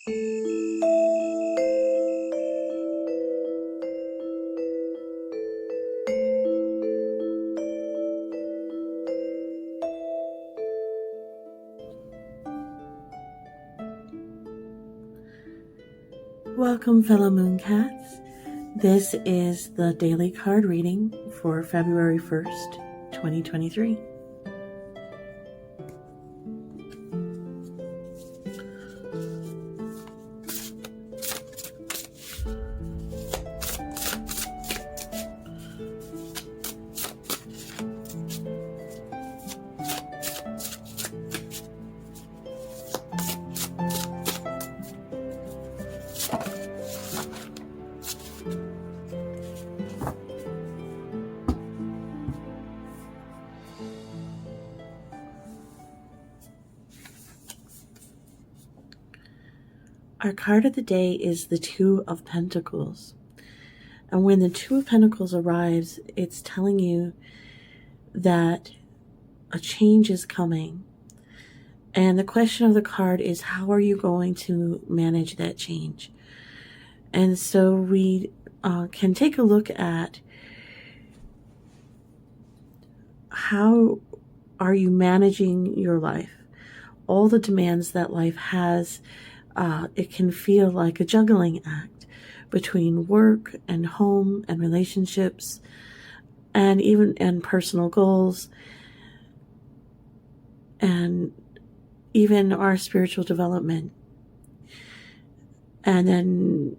Welcome, fellow Mooncats. This is the daily card reading for February 1st, 2023. Our card of the day is the Two of Pentacles. And when the Two of Pentacles arrives, it's telling you that a change is coming. And the question of the card is, how are you going to manage that change? And so we can take a look at how are you managing your life? All the demands that life has. It can feel like a juggling act between work and home and relationships and personal goals and even our spiritual development. And then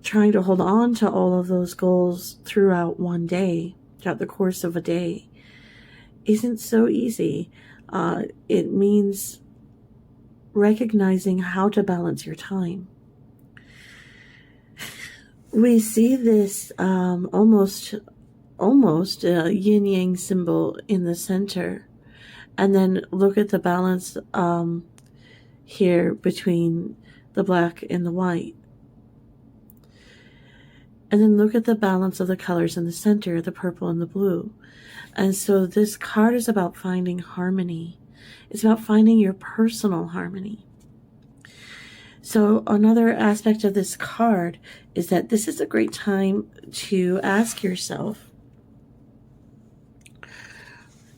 trying to hold on to all of those goals throughout one day, throughout the course of a day, isn't so easy. It means recognizing how to balance your time. We see this almost a yin-yang symbol in the center. And then look at the balance here between the black and the white. And then look at the balance of the colors in the center, the purple and the blue. And so this card is about finding harmony. It's about finding your personal harmony. So another aspect of this card is that this is a great time to ask yourself,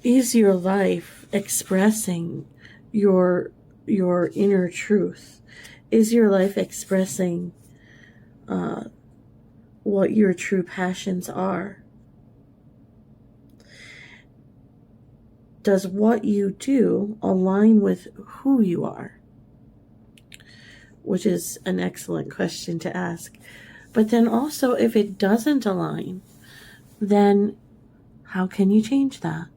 is your life expressing your inner truth? Is your life expressing what your true passions are? Does what you do align with who you are? Which is an excellent question to ask. But then also, if it doesn't align, then how can you change that?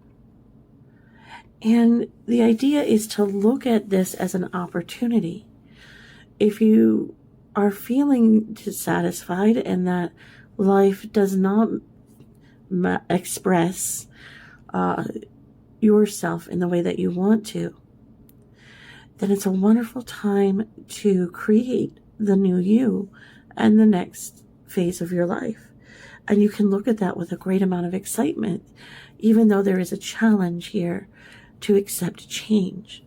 And the idea is to look at this as an opportunity. If you are feeling dissatisfied and that life does not express yourself in the way that you want to, then it's a wonderful time to create the new you and the next phase of your life. And you can look at that with a great amount of excitement, even though there is a challenge here to accept change.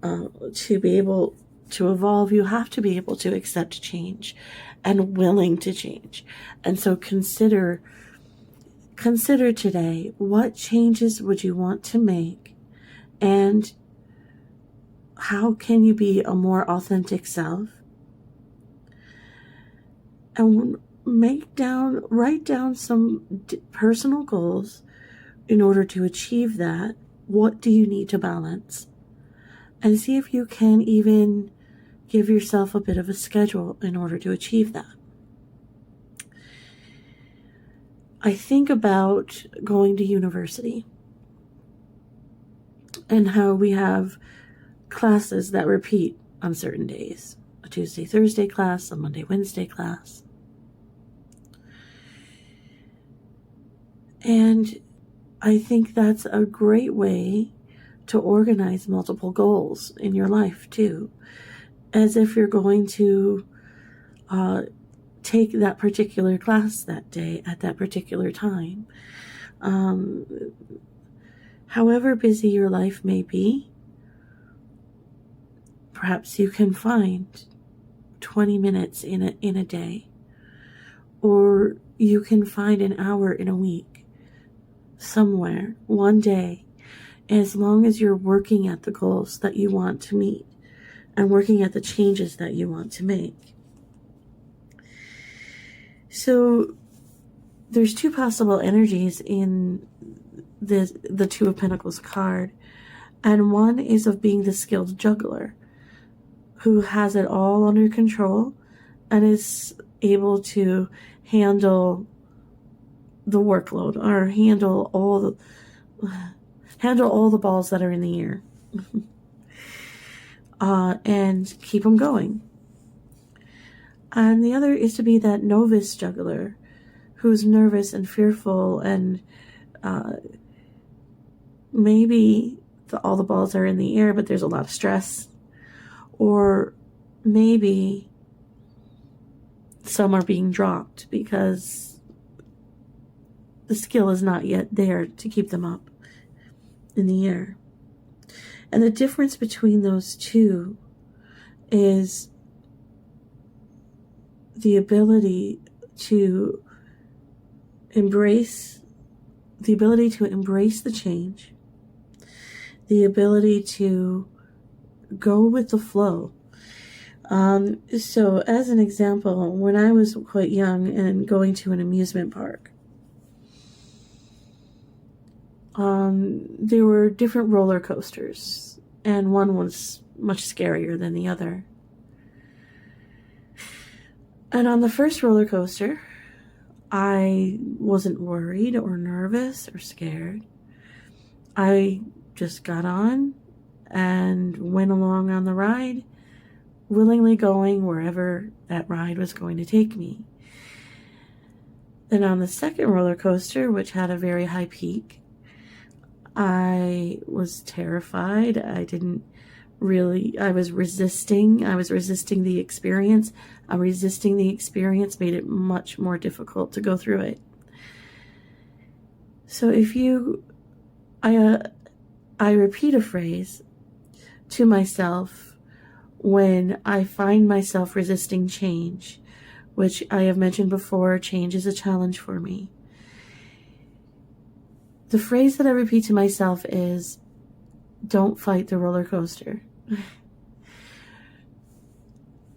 To be able to evolve, you have to be able to accept change and willing to change. And so consider today, what changes would you want to make, and how can you be a more authentic self? And write down some personal goals in order to achieve that. What do you need to balance? And see if you can even give yourself a bit of a schedule in order to achieve that. I think about going to university and how we have classes that repeat on certain days. A Tuesday, Thursday class, a Monday, Wednesday class. And I think that's a great way to organize multiple goals in your life too. As if you're going to take that particular class that day at that particular time. However busy your life may be, perhaps you can find 20 minutes in a day, or you can find an hour in a week, somewhere, one day, as long as you're working at the goals that you want to meet and working at the changes that you want to make. So there's two possible energies in the Two of Pentacles card, and one is of being the skilled juggler who has it all under control and is able to handle the workload, or handle all the balls that are in the air and keep them going. And the other is to be that novice juggler who's nervous and fearful, and maybe all the balls are in the air, but there's a lot of stress. Or maybe some are being dropped because the skill is not yet there to keep them up in the air. And the difference between those two is the ability to embrace the change, the ability to go with the flow. So as an example, when I was quite young and going to an amusement park, there were different roller coasters, and one was much scarier than the other. And on the first roller coaster, I wasn't worried or nervous or scared. I just got on and went along on the ride, willingly going wherever that ride was going to take me. Then on the second roller coaster, which had a very high peak, I was terrified. I was resisting the experience. Resisting the experience made it much more difficult to go through it. So I repeat a phrase to myself when I find myself resisting change, which I have mentioned before, change is a challenge for me. The phrase that I repeat to myself is, don't fight the roller coaster.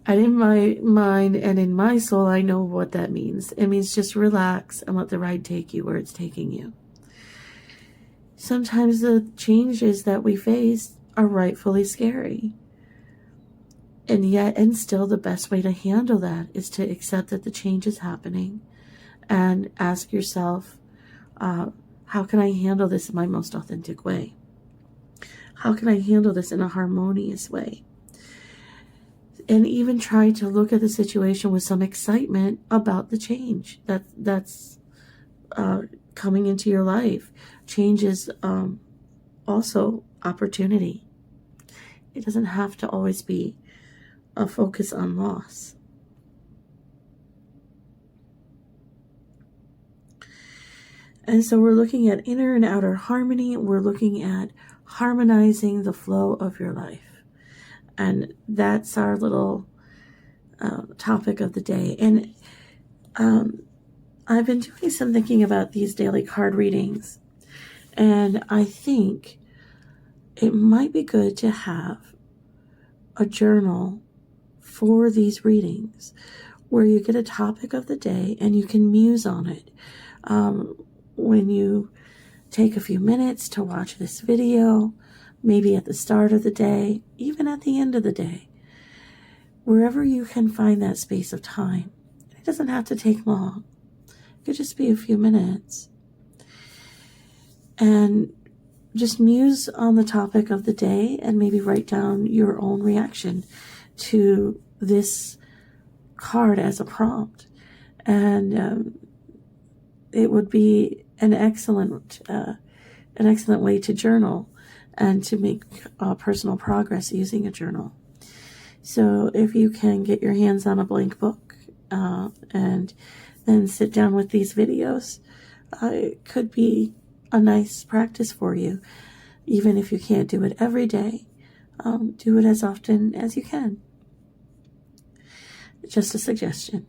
And in my mind and in my soul, I know what that means. It means just relax and let the ride take you where it's taking you. Sometimes the changes that we face are rightfully scary. And still the best way to handle that is to accept that the change is happening and ask yourself, how can I handle this in my most authentic way? How can I handle this in a harmonious way? And even try to look at the situation with some excitement about the change that's coming into your life. Change is also opportunity. It doesn't have to always be a focus on loss. And so we're looking at inner and outer harmony. We're looking at harmonizing the flow of your life. And that's our little topic of the day. And I've been doing some thinking about these daily card readings. And I think it might be good to have a journal for these readings where you get a topic of the day and you can muse on it. When you take a few minutes to watch this video, maybe at the start of the day, even at the end of the day, wherever you can find that space of time. It doesn't have to take long. It could just be a few minutes. And just muse on the topic of the day and maybe write down your own reaction to this card as a prompt. And it would be an excellent way to journal and to make personal progress using a journal. So if you can get your hands on a blank book and then sit down with these videos, it could be a nice practice for you. Even if you can't do it every day, do it as often as you can. Just a suggestion.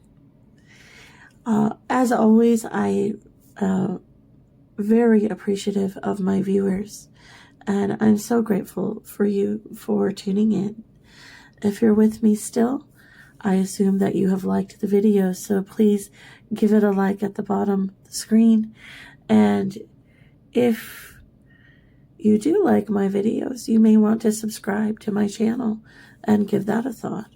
As always, I very appreciative of my viewers, and I'm so grateful for you for tuning in. If you're with me still, I assume that you have liked the video, so please give it a like at the bottom of the screen. And if you do like my videos, you may want to subscribe to my channel and give that a thought.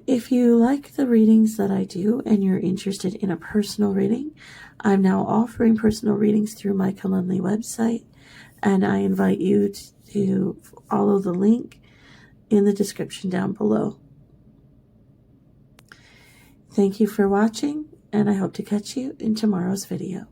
If you like the readings that I do and you're interested in a personal reading, I'm now offering personal readings through my McClelland website, and I invite you to follow the link in the description down below. Thank you for watching, and I hope to catch you in tomorrow's video.